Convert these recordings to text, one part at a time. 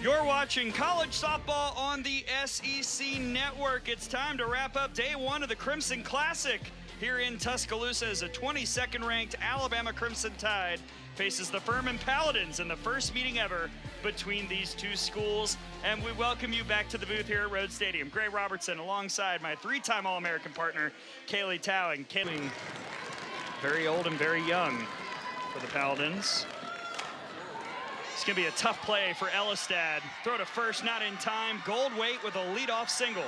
You're watching college softball on the SEC Network. It's time to wrap up day one of the Crimson Classic here in Tuscaloosa as a 22nd ranked Alabama Crimson Tide faces the Furman Paladins in the first meeting ever between these two schools. And we welcome you back to the booth here at Rhodes Stadium. Gray Robertson alongside my three-time All-American partner, Kaylee Towing. Kaylee, very old and very young for the Paladins. It's going to be a tough play for Elistad. Throw to first, not in time. Goldwait with a leadoff single.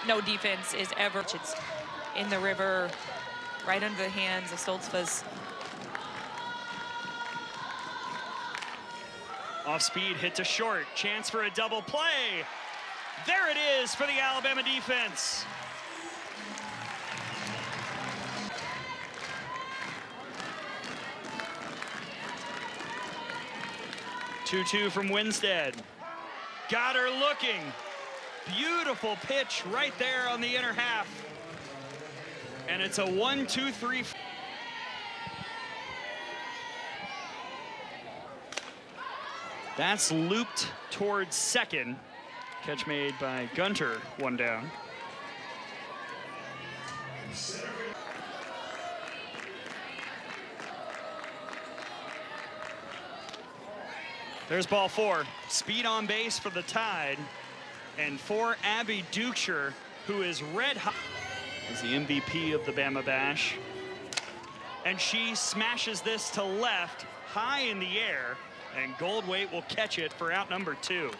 No defense is ever. It's in the river, right under the hands of Stoltzfus. Off speed, hit to short. Chance for a double play. There it is for the Alabama defense. Two-two from Winstead. Got her looking. Beautiful pitch right there on the inner half. And it's a 1-2-3. That's looped towards second. Catch made by Gunter, one down. There's ball four. Speed on base for the Tide. And for Abby Dukeshire, who is red hot, is the MVP of the Bama Bash. And she smashes this to left, high in the air, and Goldwait will catch it for out number two.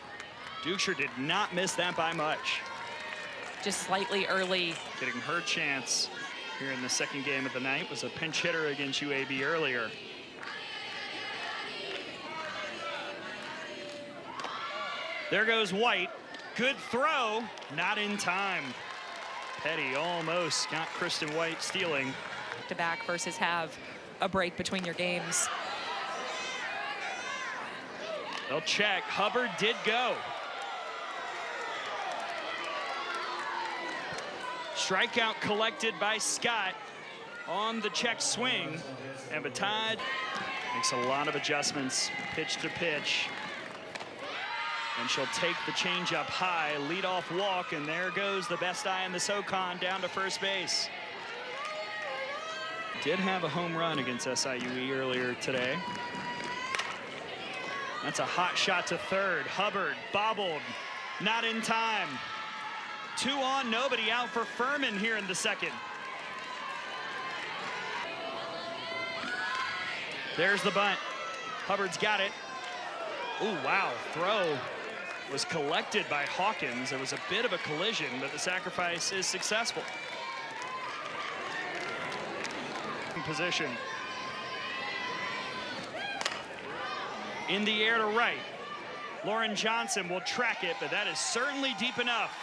Dukeshire did not miss that by much. Just slightly early. Getting her chance here in the second game of the night. Was a pinch hitter against UAB earlier. There goes White. Good throw, not in time. Petty almost got Kristen White stealing. To back versus have a break between your games. They'll check. Hubbard did go. Strikeout collected by Scott on the check swing. And the Tide makes a lot of adjustments, pitch to pitch. And she'll take the changeup high, leadoff walk, and there goes the best eye in the SoCon down to first base. Did have a home run against SIUE earlier today. That's a hot shot to third. Hubbard bobbled, not in time. 2 on, nobody out for Furman here in the second. There's the bunt. Hubbard's got it. Ooh, wow, throw was collected by Hawkins. There was a bit of a collision, but the sacrifice is successful. Position. In the air to right. Lauren Johnson will track it, but that is certainly deep enough.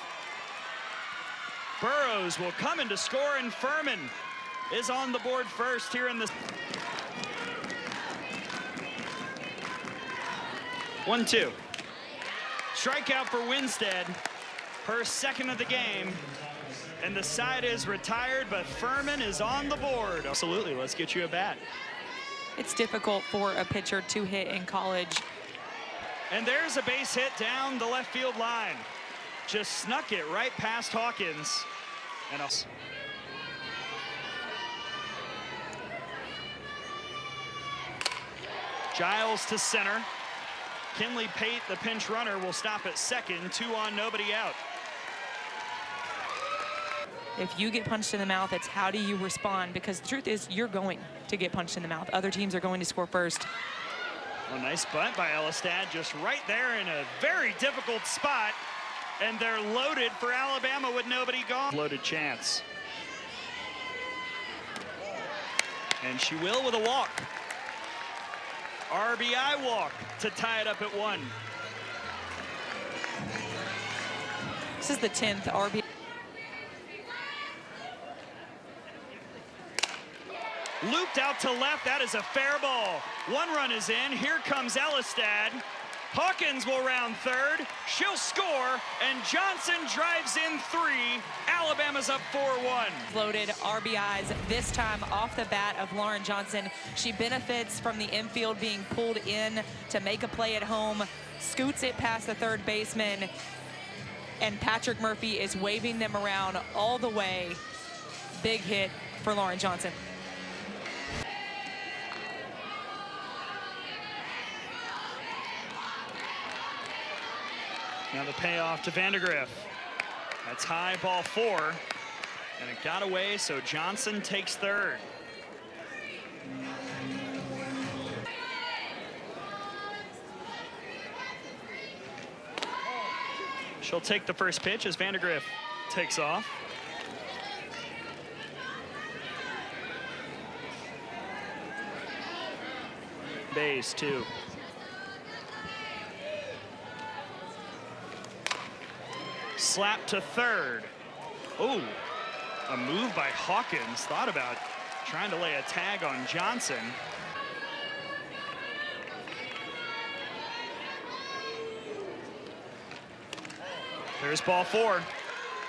Burrows will come in to score, and Furman is on the board first here in the 1-2. Strikeout for Winstead, her second of the game, and the side is retired, but Furman is on the board. Absolutely, let's get you a bat. It's difficult for a pitcher to hit in college. And there's a base hit down the left field line. Just snuck it right past Hawkins. And also Giles to center. Kinley Pate, the pinch runner, will stop at second. 2 on, nobody out. If you get punched in the mouth, it's how do you respond? Because the truth is, you're going to get punched in the mouth. Other teams are going to score first. A nice bunt by Elistad, just right there in a very difficult spot. And they're loaded for Alabama with nobody gone. Loaded chance. And she will with a walk. RBI walk to tie it up at 1. This is the 10th RBI. Looped out to left. That is a fair ball. 1 run is in. Here comes Elistad. Hawkins will round third. She'll score, and Johnson drives in 3. Alabama's up 4-1. Loaded RBIs, this time off the bat of Lauren Johnson. She benefits from the infield being pulled in to make a play at home, scoots it past the third baseman, and Patrick Murphy is waving them around all the way. Big hit for Lauren Johnson. Now the payoff to Vandergriff. That's high, ball 4. And it got away, so Johnson takes third. She'll take the first pitch as Vandergriff takes off. Base 2. Slap to third. Oh, a move by Hawkins. Thought about trying to lay a tag on Johnson. There's ball 4.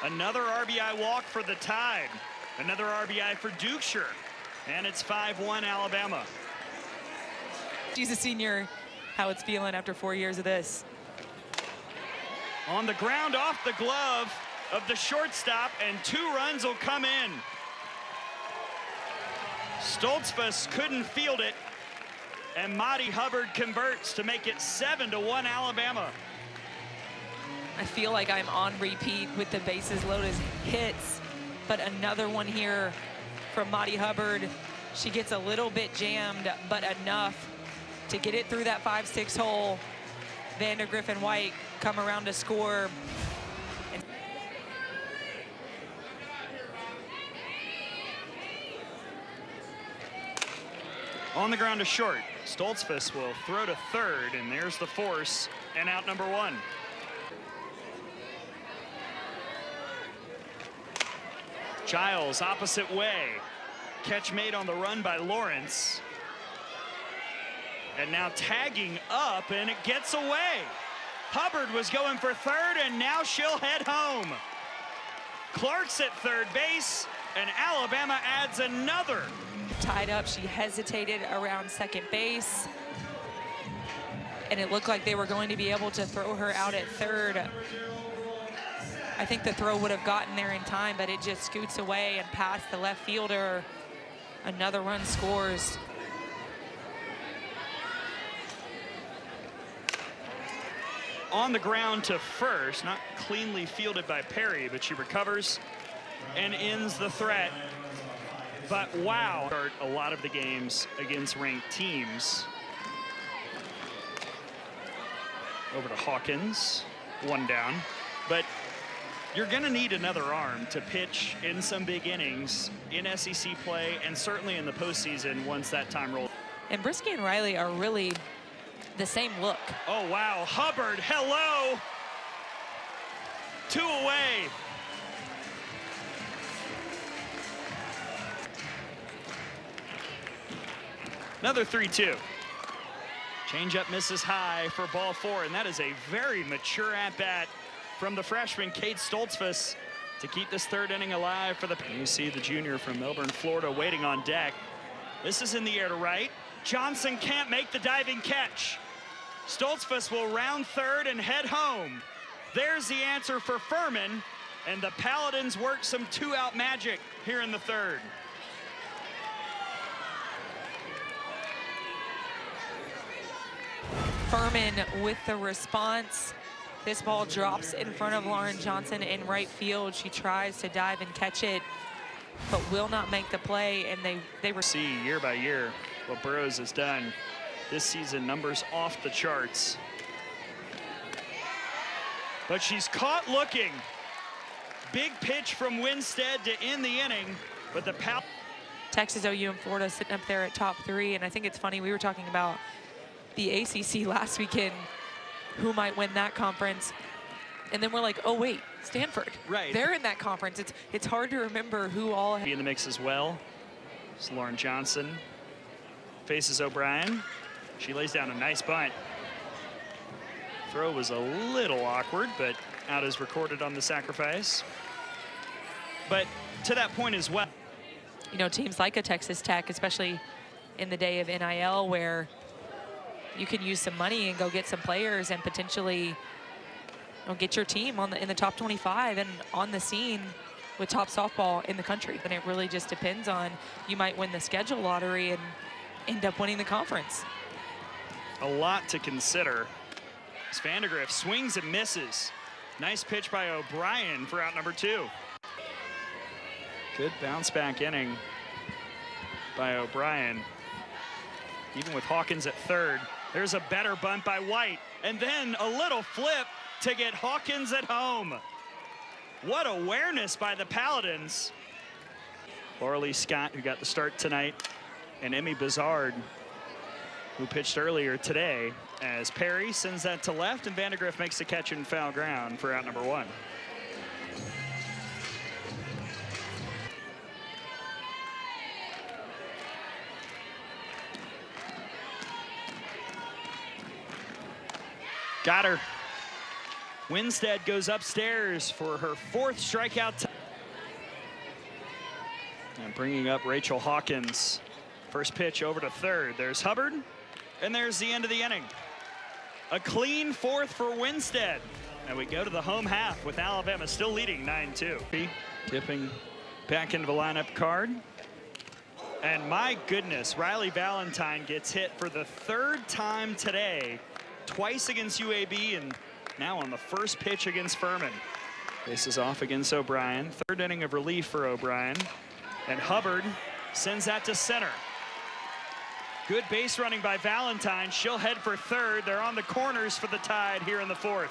Another RBI walk for the Tide. Another RBI for Dukeshire. And it's 5-1 Alabama. She's a senior. How it's feeling after 4 years of this. On the ground off the glove of the shortstop, and 2 runs will come in. Stoltzfus couldn't field it, and Maddie Hubbard converts to make it 7-1 Alabama. I feel like I'm on repeat with the bases loaded hits, but another one here from Maddie Hubbard. She gets a little bit jammed, but enough to get it through that 5-6 hole. Vandergriff and White come around to score. On the ground to short. Stoltzfus will throw to third, and there's the force, and out number 1. Giles opposite way. Catch made on the run by Lawrence. And now tagging up, and it gets away. Hubbard was going for third, and now she'll head home. Clark's at third base, and Alabama adds another. Tied up, she hesitated around second base. And it looked like they were going to be able to throw her out at third. I think the throw would have gotten there in time, but it just scoots away and past the left fielder. Another run scores. On the ground to first, not cleanly fielded by Perry, but she recovers and ends the threat. But wow, start a lot of the games against ranked teams. Over to Hawkins, 1 down. But you're gonna need another arm to pitch in some big innings in SEC play, and certainly in the postseason once that time rolls. And Brisky and Riley are really the same look. Oh, wow. Hubbard, hello. 2 away. Another 3-2. Changeup misses high for ball 4, and that is a very mature at-bat from the freshman, Kate Stoltzfus, to keep this 3rd inning alive for the... You see the junior from Melbourne, Florida, waiting on deck. This is in the air to right. Johnson can't make the diving catch. Stoltzfus will round third and head home. There's the answer for Furman, and the Paladins work some 2-out magic here in the 3rd. Furman with the response. This ball drops in front of Lauren Johnson in right field. She tries to dive and catch it, but will not make the play, and they were... See year by year what Burroughs has done this season, numbers off the charts. But she's caught looking. Big pitch from Winstead to end the inning, but the Texas, OU, and Florida sitting up there at top 3, and I think it's funny, we were talking about the ACC last weekend, who might win that conference, and then we're like, oh wait, Stanford. Right. They're in that conference. It's hard to remember who all... Be in the mix as well. It's Lauren Johnson. Faces O'Brien. She lays down a nice bunt. Throw was a little awkward, but out is recorded on the sacrifice. But to that point as well. You know, teams like a Texas Tech, especially in the day of NIL, where you can use some money and go get some players and potentially get your team in the top 25 and on the scene with top softball in the country. And it really just depends on, you might win the schedule lottery and end up winning the conference. A lot to consider. As Vandegrift swings and misses. Nice pitch by O'Brien for out number 2. Good bounce back inning by O'Brien. Even with Hawkins at third, there's a better bunt by White. And then a little flip to get Hawkins at home. What awareness by the Paladins. Laura Lee Scott, who got the start tonight, and Emmy Bizard, who pitched earlier today, as Perry sends that to left, and Vandegrift makes the catch in foul ground for out number 1. Got her. Winstead goes upstairs for her 4th strikeout. And bringing up Rachel Hawkins. First pitch over to third. There's Hubbard, and there's the end of the inning. A clean 4th for Winstead. And we go to the home half with Alabama still leading 9-2. Tipping back into the lineup card. And my goodness, Riley Valentine gets hit for the 3rd time today. Twice against UAB and now on the first pitch against Furman. Bases off against O'Brien. 3rd inning of relief for O'Brien. And Hubbard sends that to center. Good base running by Valentine. She'll head for 3rd. They're on the corners for the Tide here in the 4th.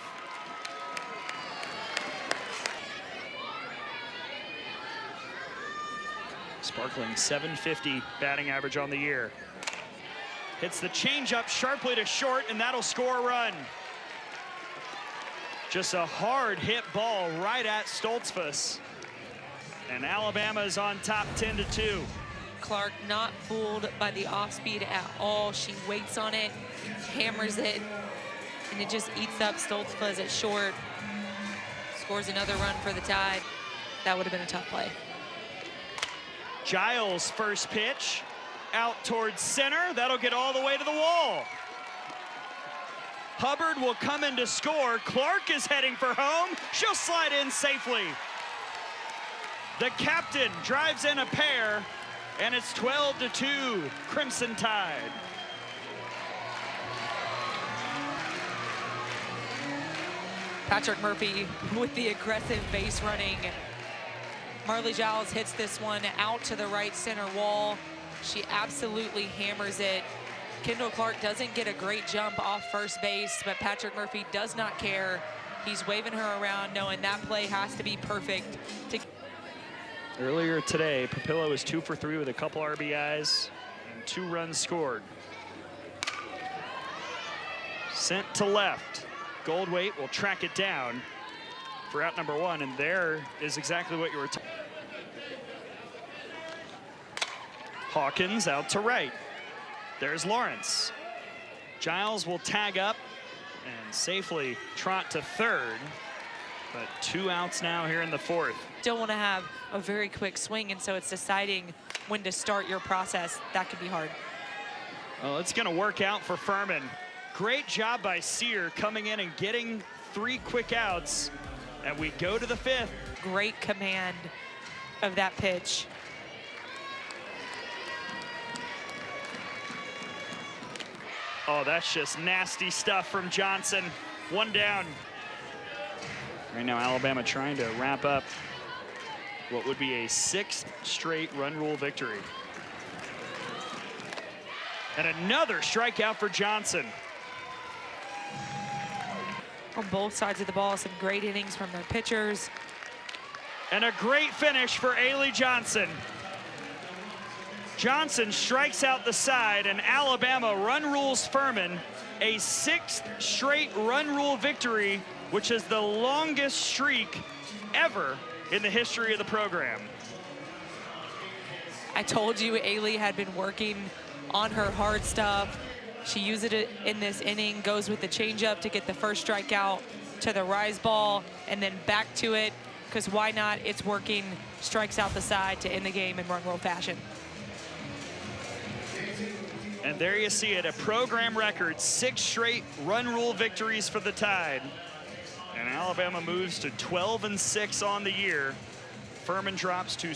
Sparkling .750 batting average on the year. Hits the changeup sharply to short, and that'll score a run. Just a hard hit ball right at Stoltzfus. And Alabama is on top 10-2. Clark not fooled by the off speed at all. She waits on it, hammers it, and it just eats up Stoltzfus at short. Scores another run for the Tide. That would have been a tough play. Giles' first pitch out towards center. That'll get all the way to the wall. Hubbard will come in to score. Clark is heading for home. She'll slide in safely. The captain drives in a pair, and it's 12-2, Crimson Tide. Patrick Murphy with the aggressive base running. Marley Giles hits this one out to the right center wall. She absolutely hammers it. Kendall Clark doesn't get a great jump off first base, but Patrick Murphy does not care. He's waving her around, knowing that play has to be perfect. Earlier today, Papillo was 2 for 3 with a couple RBIs and 2 runs scored. Sent to left. Goldwaite will track it down for out number 1, and there is exactly what you were talking. Hawkins out to right. There's Lawrence. Giles will tag up and safely trot to third, but 2 outs now here in the 4th. Still want to have a very quick swing, and so it's deciding when to start your process. That could be hard. Well, it's going to work out for Furman. Great job by Sear coming in and getting 3 quick outs, and we go to the 5th. Great command of that pitch. Oh, that's just nasty stuff from Johnson. 1 down. Right now, Alabama trying to wrap up what would be a 6th straight run rule victory. And another strikeout for Johnson. On both sides of the ball, some great innings from their pitchers. And a great finish for Ailey Johnson. Johnson strikes out the side, and Alabama run rules Furman a 6th straight run rule victory, which is the longest streak ever in the history of the program. I told you Ailey had been working on her hard stuff, She uses it in this inning, goes with the changeup to get the first strikeout to the rise ball, and then back to it, because why not? It's working, strikes out the side to end the game in run rule fashion. And there you see it, a program record, 6 straight run rule victories for the Tide. And Alabama moves to 12-6 on the year. Furman drops to